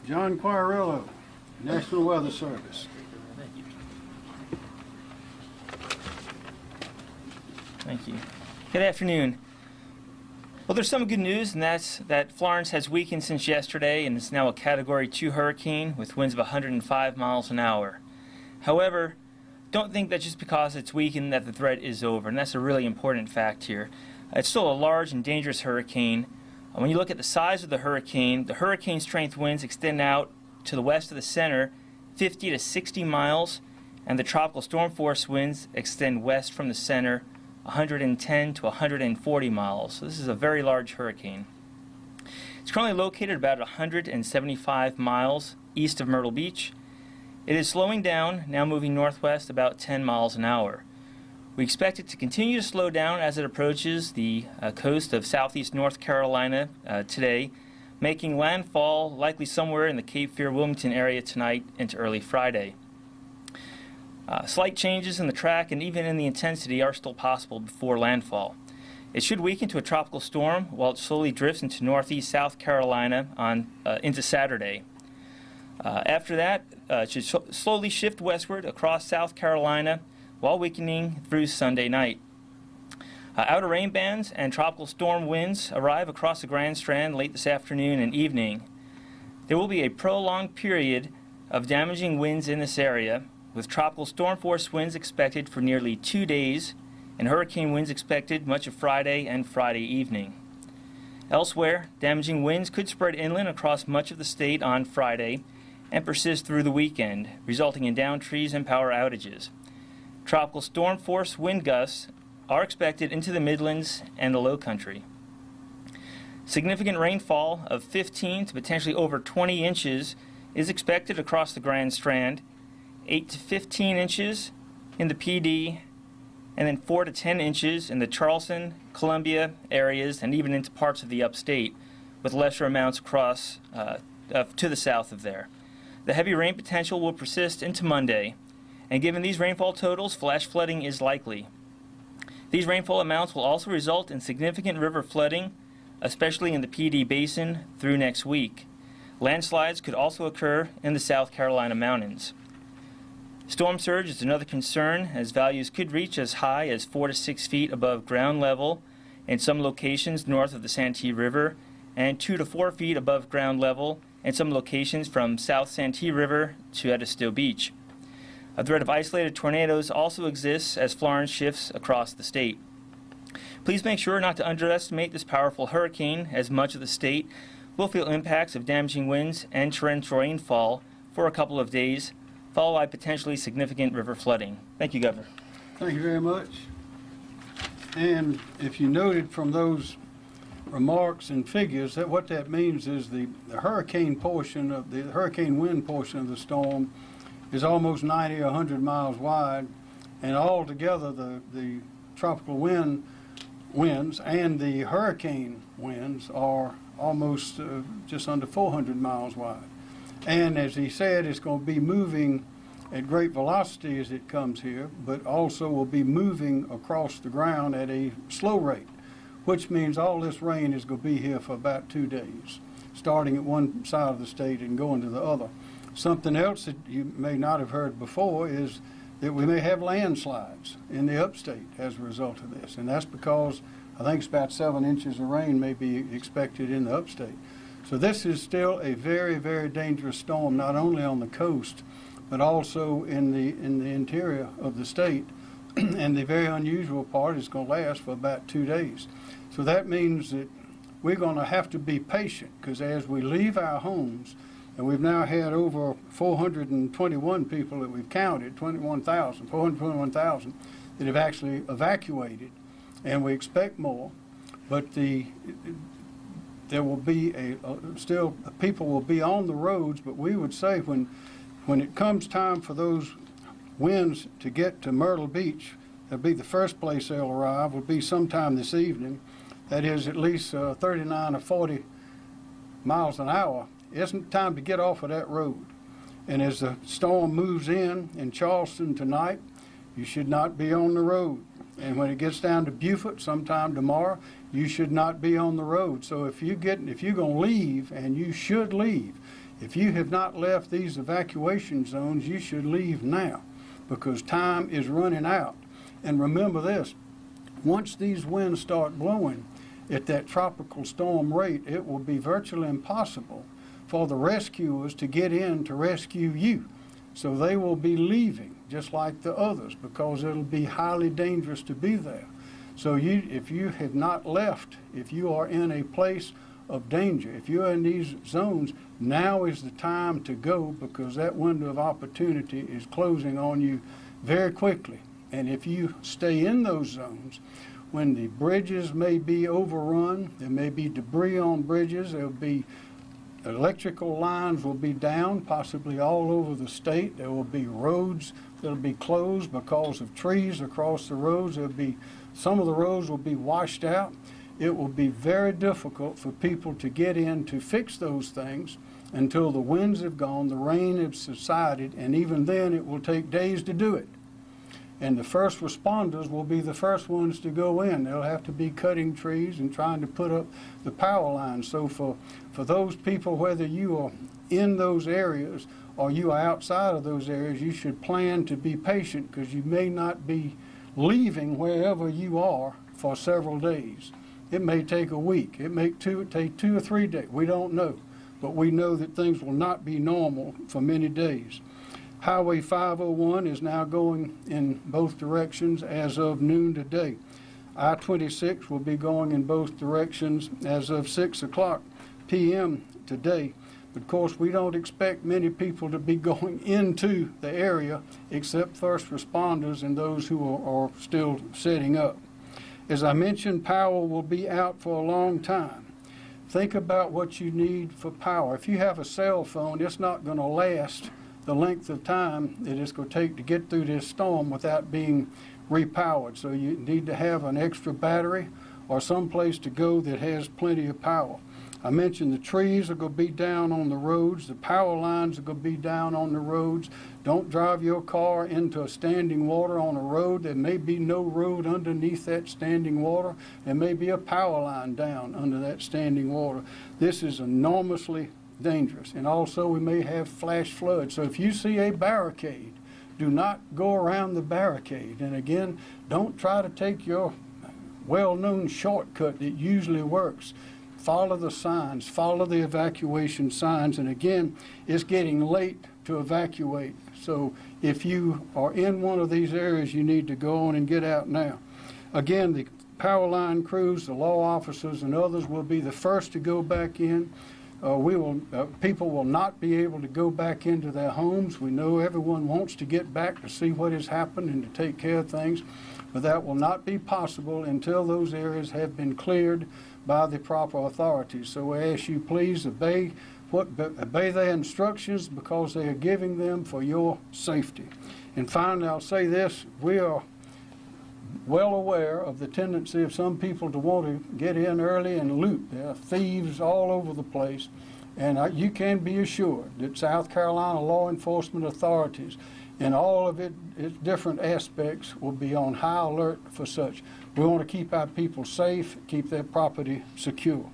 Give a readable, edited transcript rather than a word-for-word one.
John Quarillo, National Weather Service. Thank you. Good afternoon. Well, there's some good news, and that's that Florence has weakened since yesterday and is now a Category 2 hurricane with winds of 105 miles an hour. However, don't think that just because it's weakened that the threat is over, and that's a really important fact here. It's still a large and dangerous hurricane. When you look at the size of the hurricane strength winds extend out to the west of the center 50 to 60 miles, and the tropical storm force winds extend west from the center 110 to 140 miles. So this is a very large hurricane. It's currently located about 175 miles east of Myrtle Beach. It is slowing down, now moving northwest about 10 miles an hour. We expect it to continue to slow down as it approaches the coast of southeast North Carolina today, making landfall likely somewhere in the Cape Fear-Wilmington area tonight into early Friday. Slight changes in the track and even in the intensity are still possible before landfall. It should weaken to a tropical storm while it slowly drifts into northeast South Carolina into Saturday. After that, it should slowly shift westward across South Carolina while weakening through Sunday night. Outer rain bands and tropical storm winds arrive across the Grand Strand late this afternoon and evening. There will be a prolonged period of damaging winds in this area, with tropical storm force winds expected for nearly 2 days and hurricane winds expected much of Friday and Friday evening. Elsewhere, damaging winds could spread inland across much of the state on Friday and persist through the weekend, resulting in downed trees and power outages. Tropical storm force wind gusts are expected into the Midlands and the Low Country. Significant rainfall of 15 to potentially over 20 inches is expected across the Grand Strand, 8 to 15 inches in the PD, and then 4 to 10 inches in the Charleston, Columbia areas, and even into parts of the upstate, with lesser amounts across to the south of there. The heavy rain potential will persist into Monday, and given these rainfall totals, flash flooding is likely. These rainfall amounts will also result in significant river flooding, especially in the PD Basin, through next week. Landslides could also occur in the South Carolina mountains. Storm surge is another concern, as values could reach as high as 4 to 6 feet above ground level in some locations north of the Santee River, and 2 to 4 feet above ground level in some locations from South Santee River to Edisto Beach. A threat of isolated tornadoes also exists as Florence shifts across the state. Please make sure not to underestimate this powerful hurricane, as much of the state will feel impacts of damaging winds and torrential rainfall for a couple of days, followed by potentially significant river flooding. Thank you, Governor. Thank you very much. And if you noted from those remarks and figures that what that means is the hurricane portion of the hurricane wind portion of the storm is almost 90 or 100 miles wide, and altogether the tropical winds and the hurricane winds are almost just under 400 miles wide. And as he said, it's going to be moving at great velocity as it comes here, but also will be moving across the ground at a slow rate, which means all this rain is going to be here for about 2 days, starting at one side of the state and going to the other. Something else that you may not have heard before is that we may have landslides in the upstate as a result of this, and that's because I think it's about 7 inches of rain may be expected in the upstate. So this is still a very, very dangerous storm, not only on the coast, but also in the interior of the state. And the very unusual part is going to last for about 2 days. So that means that we're going to have to be patient, because as we leave our homes, and we've now had over 421 people that we've counted, 421,000 that have actually evacuated, and we expect more. But there will be still people will be on the roads, but we would say when it comes time for those winds to get to Myrtle Beach, that'll be the first place they'll arrive, will be sometime this evening. That is at least 39 or 40 miles an hour. It's time to get off of that road. And as the storm moves in Charleston tonight, you should not be on the road. And when it gets down to Beaufort sometime tomorrow, you should not be on the road. So if you're going to leave, and you should leave, If you have not left these evacuation zones, you should leave now, because time is running out. And remember this, once these winds start blowing at that tropical storm rate, it will be virtually impossible for the rescuers to get in to rescue you. So they will be leaving, just like the others, because it'll be highly dangerous to be there. So if you have not left, if you are in a place of danger, if you're in these zones, now is the time to go, because that window of opportunity is closing on you very quickly. And if you stay in those zones, when the bridges may be overrun, there may be debris on bridges, there will be electrical lines will be down, possibly all over the state. There will be roads that will be closed because of trees across the roads. Some of the roads will be washed out. It will be very difficult for people to get in to fix those things until the winds have gone, the rain has subsided, and even then it will take days to do it. And the first responders will be the first ones to go in. They'll have to be cutting trees and trying to put up the power lines. So for those people, whether you are in those areas or you are outside of those areas, you should plan to be patient, because you may not be leaving wherever you are for several days. It may take a week. It may take 2 or 3 days. We don't know. But we know that things will not be normal for many days. Highway 501 is now going in both directions as of noon today. I-26 will be going in both directions as of 6 o'clock p.m. today. But of course, we don't expect many people to be going into the area except first responders and those who are still setting up. As I mentioned, power will be out for a long time. Think about what you need for power. If you have a cell phone, it's not going to last the length of time that it's going to take to get through this storm without being repowered. So you need to have an extra battery or some place to go that has plenty of power. I mentioned the trees are going to be down on the roads. The power lines are going to be down on the roads. Don't drive your car into a standing water on a road. There may be no road underneath that standing water. There may be a power line down under that standing water. This is enormously dangerous. And also we may have flash floods. So if you see a barricade, do not go around the barricade. And again, don't try to take your well-known shortcut that usually works. Follow the signs, follow the evacuation signs. And again, it's getting late to evacuate. So if you are in one of these areas, you need to go on and get out now. Again, the power line crews, the law officers, and others will be the first to go back in. People will not be able to go back into their homes. We know everyone wants to get back to see what has happened and to take care of things, but that will not be possible until those areas have been cleared by the proper authorities. So we ask you, please obey their instructions, because they are giving them for your safety. And finally, I'll say this: we are well aware of the tendency of some people to want to get in early and loot. There are thieves all over the place, and you can be assured that South Carolina law enforcement authorities and all of its different aspects will be on high alert for such. We want to keep our people safe, keep their property secure.